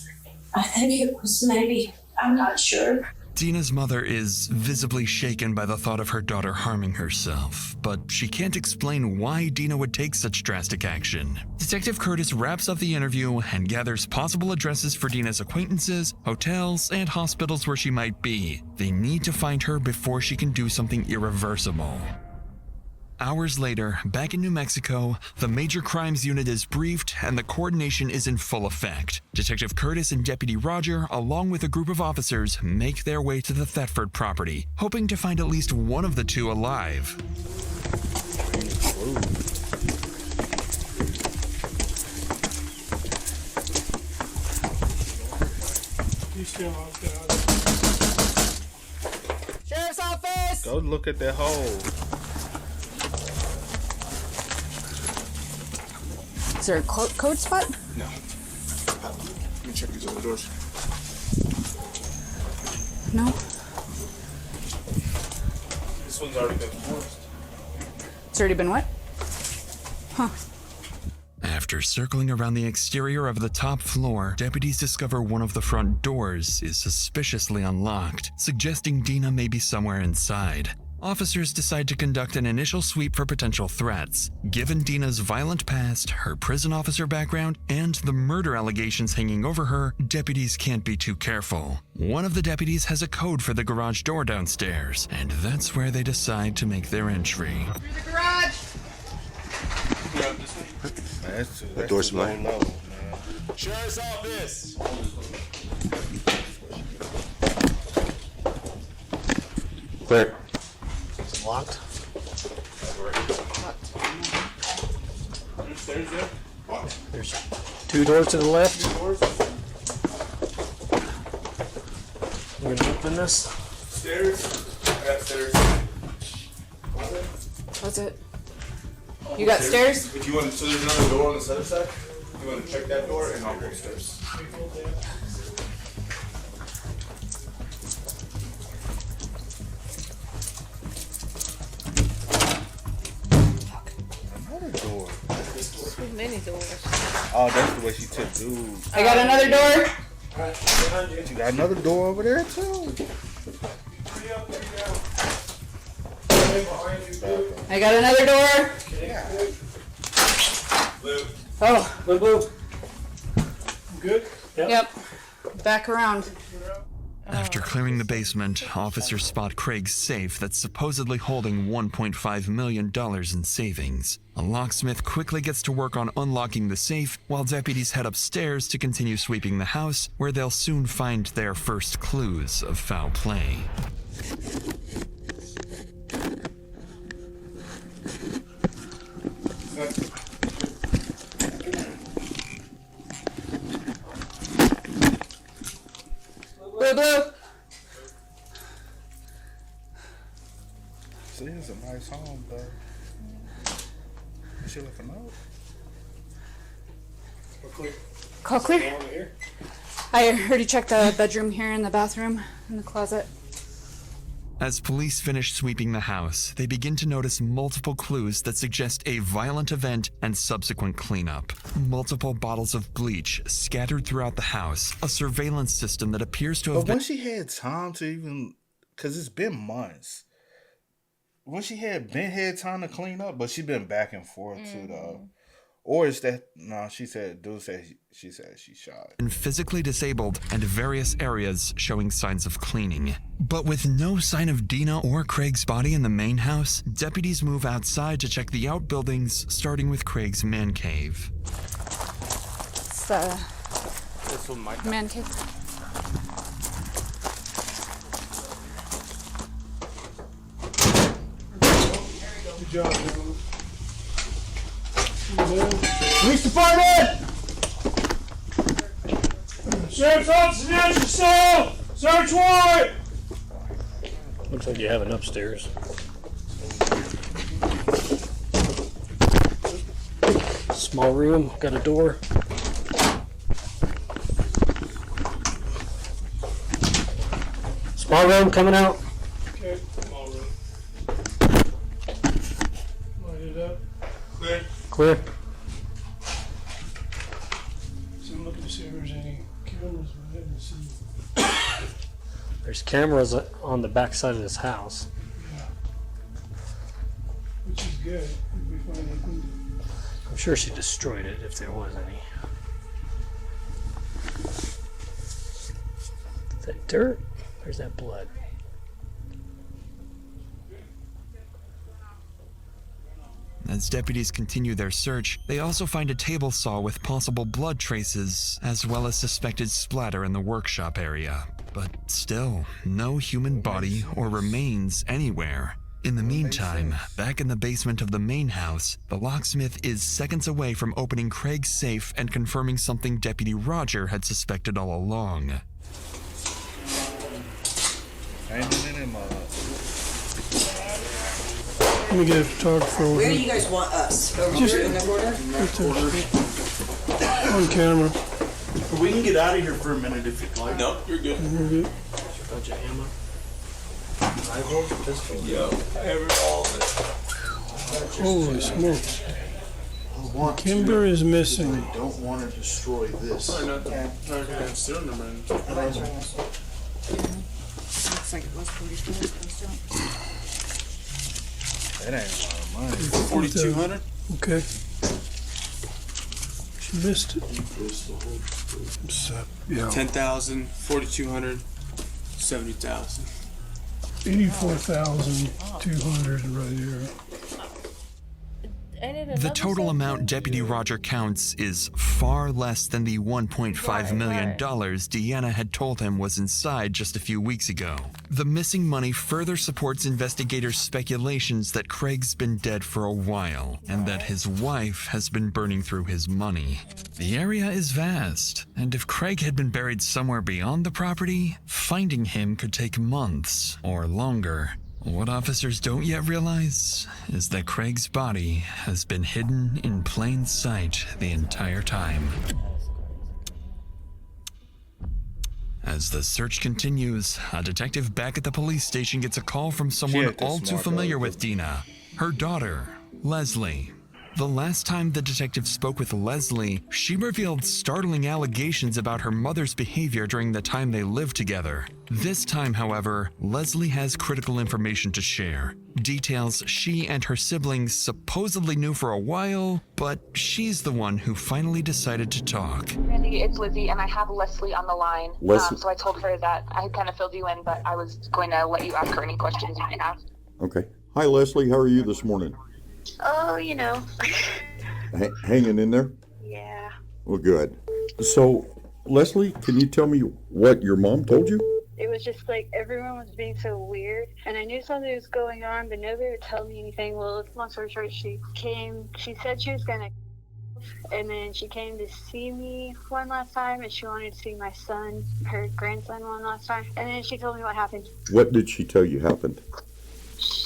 I think it was maybe, I'm not sure. Dina's mother is visibly shaken by the thought of her daughter harming herself, but she can't explain why Dina would take such drastic action. Detective Curtis wraps up the interview and gathers possible addresses for Dina's acquaintances, hotels, and hospitals where she might be. They need to find her before she can do something irreversible. Hours later, back in New Mexico, the Major Crimes Unit is briefed and the coordination is in full effect. Detective Curtis and Deputy Roger, along with a group of officers, make their way to the Thetford property, hoping to find at least one of the two alive. Sheriff's office! Go look at that hole. Is there a code spot? No. Let me check these other doors. No. This one's already been forced. It's already been what? Huh. After circling around the exterior of the top floor, deputies discover one of the front doors is suspiciously unlocked, suggesting Dina may be somewhere inside. Officers decide to conduct an initial sweep for potential threats. Given Dina's violent past, her prison officer background, and the murder allegations hanging over her, deputies can't be too careful. One of the deputies has a code for the garage door downstairs, and that's where they decide to make their entry. Through the garage! That door's low level, man. Sheriff's office! Clear. It's locked. Stairs there? What? There's 2 doors to the left. 2 doors? We're gonna open this. Stairs? I got stairs. That's it. You got stairs? If you want, so there's another door on this other side. You want to check that door, and I'll go upstairs. Another door. Too many doors. Oh, that's the way she took dude. I got another door. You got another door over there too. I got another door. Oh, blue. Good? Yep. Back around. After clearing the basement, officers spot Craig's safe that's supposedly holding $1.5 million in savings. A locksmith quickly gets to work on unlocking the safe, while deputies head upstairs to continue sweeping the house, where they'll soon find their first clues of foul play. Blue. See, it's a nice home, though. She left a note. Call clear. I already checked the bedroom here and the bathroom and the closet. As police finish sweeping the house, they begin to notice multiple clues that suggest a violent event and subsequent cleanup. Multiple bottles of bleach scattered throughout the house, a surveillance system that appears to have But been... when she had time to even, because it's been months, when she had time to clean up, but she been back and forth too, though. Or is that, no, she said she shot. And physically disabled, and various areas showing signs of cleaning. But with no sign of Dina or Craig's body in the main house, deputies move outside to check the outbuildings, starting with Craig's man cave. It's the man cave. Good job, gentlemen. Police department! Sheriff's office announce yourself! Search warrant! Looks like you have an upstairs. Small room, got a door. Small room coming out. Okay, small room. Light it up. Clear. Clear. So I'm looking to see if there's any cameras, but I haven't seen. There's cameras on the back side of this house. Yeah. Which is good. If we find anything. I'm sure she destroyed it if there was any. Is that dirt? Or is that blood? As deputies continue their search, they also find a table saw with possible blood traces, as well as suspected splatter in the workshop area. But still, no human body or remains anywhere. In the meantime, back in the basement of the main house, the locksmith is seconds away from opening Craig's safe and confirming something Deputy Roger had suspected all along. Let me get a photographer over Where do here. you guys want us? Over Just- here in the corner? On camera. We can get out of here for a minute if you'd like. No, you're good. We're good. Bunch of ammo. Rifle, pistol. Yo, I have it all. Holy smokes. Kimber is missing. I don't want to destroy this. Not stealing them, man. Looks like it was pretty good. That ain't a lot of money. 4,200? Okay. She missed it. Yeah. 10,000, 4,200, 70,000. 84,200 right here. The total amount Deputy Roger counts is far less than the $1.5 million Deanna had told him was inside just a few weeks ago. The missing money further supports investigators' speculations that Craig's been dead for a while, and that his wife has been burning through his money. The area is vast, and if Craig had been buried somewhere beyond the property, finding him could take months or longer. What officers don't yet realize is that Craig's body has been hidden in plain sight the entire time. As the search continues, a detective back at the police station gets a call from someone all too familiar with Dina, her daughter, Leslie. The last time the detective spoke with Leslie, she revealed startling allegations about her mother's behavior during the time they lived together. This time, however, Leslie has critical information to share. Details she and her siblings supposedly knew for a while, but she's the one who finally decided to talk. Randy, it's Lizzie, and I have Leslie on the line. Leslie. So I told her that I kind of filled you in, but I was going to let you ask her any questions you might have. Okay. Hi, Leslie. How are you this morning? Oh, you know. Hanging in there? Yeah. Well, good. So, Leslie, can you tell me what your mom told you? It was just like everyone was being so weird, and I knew something was going on, but nobody would tell me anything. Well, long story short, she said she was gonna, and then she came to see me one last time, and she wanted to see my son, her grandson, one last time, and then she told me what happened. What did she tell you happened?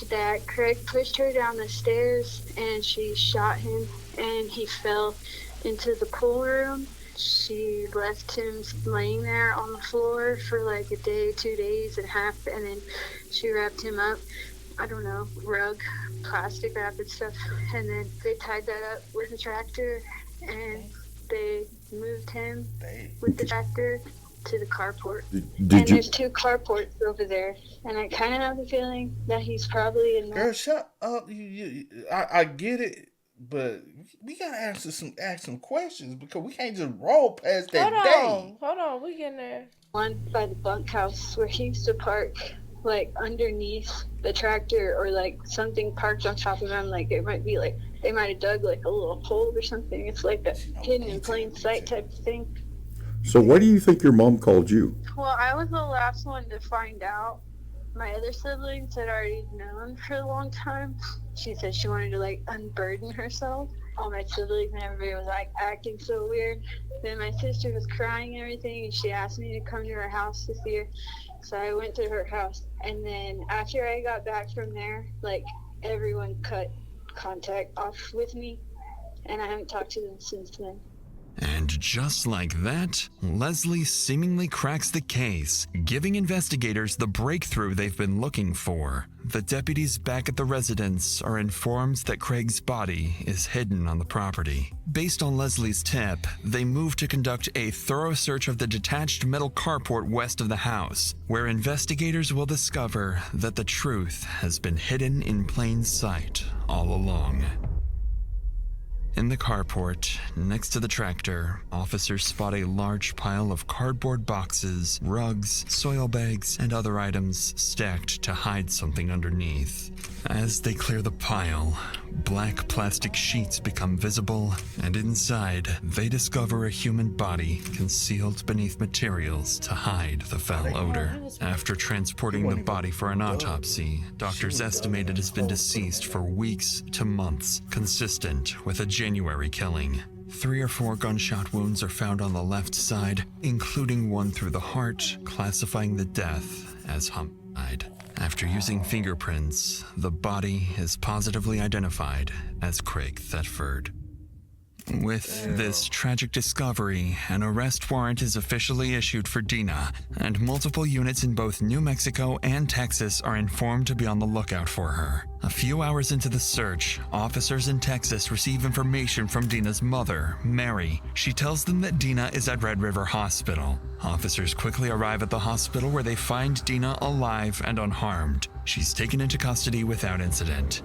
That Craig pushed her down the stairs, and she shot him, and he fell into the pool room. She left him laying there on the floor for like a day, 2 days and a half, and then she wrapped him up, I don't know, rug, plastic wrap and stuff, and then they tied that up with a tractor, and they moved him with the tractor to the carport. Did you? There's 2 carports over there, and I kind of have the feeling that he's probably in Girl, shut up. I get it, but we gotta ask some questions because we can't just roll past that day. Hold on, we getting there. One by the bunkhouse where he used to park, like underneath the tractor, or like something parked on top of him. Like it might be like they might have dug like a little hole or something. It's like a hidden in plain sight type of thing. So why do you think your mom called you? Well, I was the last one to find out. My other siblings had already known for a long time. She said she wanted to like unburden herself, all my siblings and everybody was like acting so weird. Then my sister was crying and everything, and she asked me to come to her house to see her. So I went to her house, and then after I got back from there, like, everyone cut contact off with me, and I haven't talked to them since then. And just like that, Leslie seemingly cracks the case, giving investigators the breakthrough they've been looking for. The deputies back at the residence are informed that Craig's body is hidden on the property. Based on Leslie's tip, they move to conduct a thorough search of the detached metal carport west of the house, where investigators will discover that the truth has been hidden in plain sight all along. In the carport, next to the tractor, officers spot a large pile of cardboard boxes, rugs, soil bags, and other items stacked to hide something underneath. As they clear the pile, black plastic sheets become visible, and inside, they discover a human body concealed beneath materials to hide the foul odor. After transporting the body for an autopsy, doctors estimate it has been deceased for weeks to months, consistent with a January killing. 3 or 4 gunshot wounds are found on the left side, including one through the heart, classifying the death as homicide. After using fingerprints, the body is positively identified as Craig Thetford. With this tragic discovery, an arrest warrant is officially issued for Dina, and multiple units in both New Mexico and Texas are informed to be on the lookout for her. A few hours into the search, officers in Texas receive information from Dina's mother, Mary. She tells them that Dina is at Red River Hospital. Officers quickly arrive at the hospital where they find Dina alive and unharmed. She's taken into custody without incident.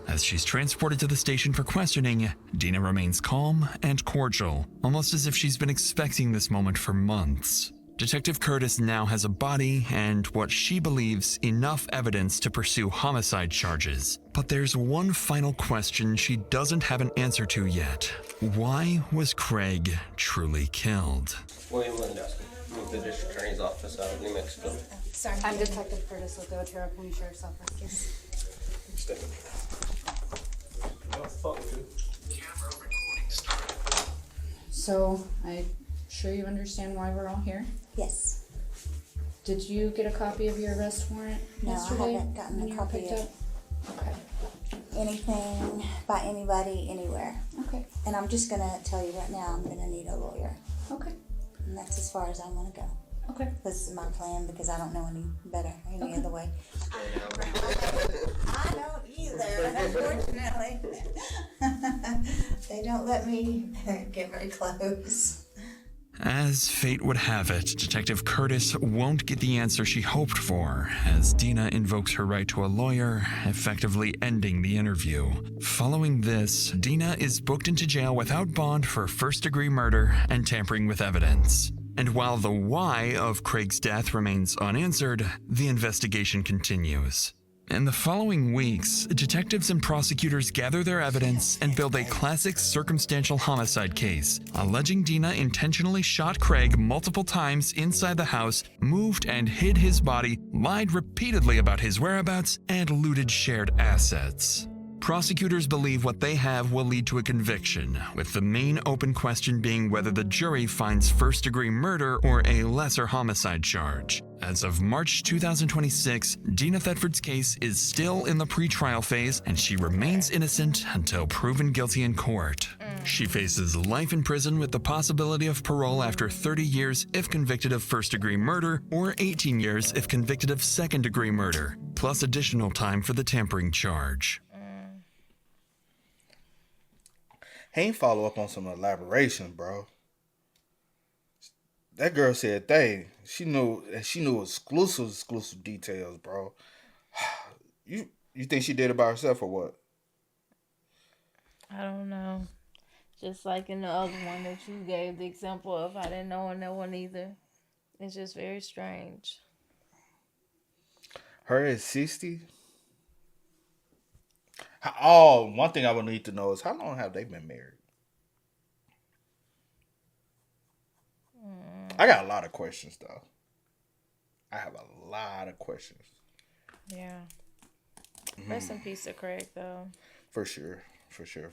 As she's transported to the station for questioning, Dina remains calm and cordial, almost as if she's been expecting this moment for months. Detective Curtis now has a body and what she believes enough evidence to pursue homicide charges. But there's one final question she doesn't have an answer to yet. Why was Craig truly killed? William Lindowski with the District Attorney's Office out of New Mexico. I'm Detective Curtis with the Otero County Sheriff's Office. So, I'm sure you understand why we're all here? Yes. Did you get a copy of your arrest warrant No, yesterday? I haven't gotten when a you were copy picked yet. up? Okay. Anything by anybody, anywhere. Okay. And I'm just gonna tell you right now, I'm gonna need a lawyer. Okay. And that's as far as I wanna go. Okay. This is my plan because I don't know any better, any other way. I don't either, unfortunately. They don't let me get very close. As fate would have it, Detective Curtis won't get the answer she hoped for, as Dina invokes her right to a lawyer, effectively ending the interview. Following this, Dina is booked into jail without bond for first-degree murder and tampering with evidence. And while the why of Craig's death remains unanswered, the investigation continues. In the following weeks, detectives and prosecutors gather their evidence and build a classic circumstantial homicide case, alleging Dina intentionally shot Craig multiple times inside the house, moved and hid his body, lied repeatedly about his whereabouts, and looted shared assets. Prosecutors believe what they have will lead to a conviction, with the main open question being whether the jury finds first-degree murder or a lesser homicide charge. As of March 2026, Dina Thetford's case is still in the pretrial phase, and she remains innocent until proven guilty in court. She faces life in prison with the possibility of parole after 30 years if convicted of first-degree murder, or 18 years if convicted of second-degree murder, plus additional time for the tampering charge. He ain't follow up on some elaboration, bro. That girl said she knew exclusive details, bro. You think she did it by herself or what? I don't know. Just like in the other one that you gave the example of, I didn't know in that one either. It's just very strange. Her is 60. Oh, one thing I would need to know is how long have they been married? I got a lot of questions, though. I have a lot of questions. Yeah. Rest in peace to Craig, though. For sure. For sure.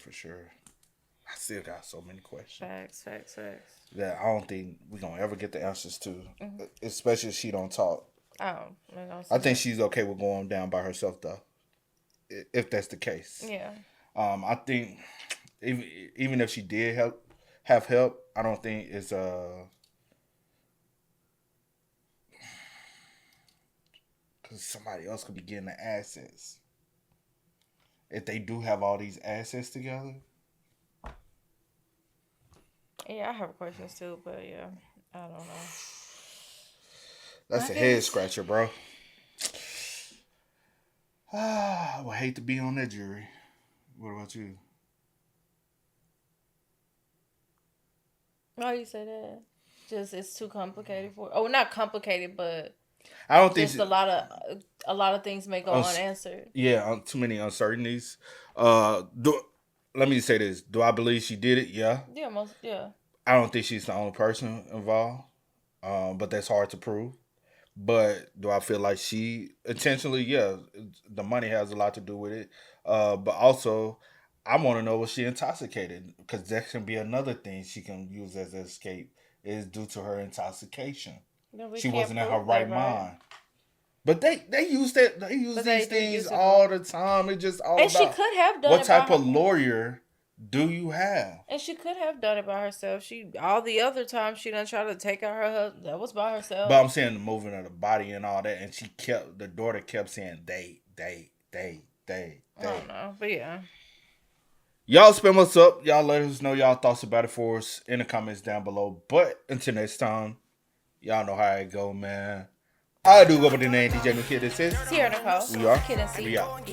I still got so many questions. Facts. That I don't think we're going to ever get the answers to. Especially if she don't talk. I think she's okay with going down by herself, though. If that's the case. Yeah. I think even if she did have help, I don't think it's because somebody else could be getting the assets. If they do have all these assets together. Yeah, I have questions too, but yeah, I don't know. That's a head scratcher, bro. I would hate to be on that jury. What about you? Why you say that? Just it's too complicated for. Oh, not complicated, but I don't think just a lot of things may go unanswered. Yeah, too many uncertainties. Let me say this: do I believe she did it? Yeah. Yeah. I don't think she's the only person involved, but that's hard to prove. But do I feel like she intentionally? Yeah, the money has a lot to do with it. But also, I want to know was she intoxicated? Because that can be another thing she can use as an escape. Is due to her intoxication. No, she wasn't in her right mind. But they use that. They use these things all the time. It's just all and about she could have done what it type by of lawyer do you have? And she could have done it by herself. All the other times she done tried to take out her husband. That was by herself. But I'm saying the moving of the body and all that, and the daughter kept saying they. I don't know, but yeah. Y'all spin what's up. Y'all let us know y'all thoughts about it for us in the comments down below. But until next time, y'all know how it go, man. I do go by the name DJ New Kid. This is Sierra Nicole. We are. Kid and C. We out.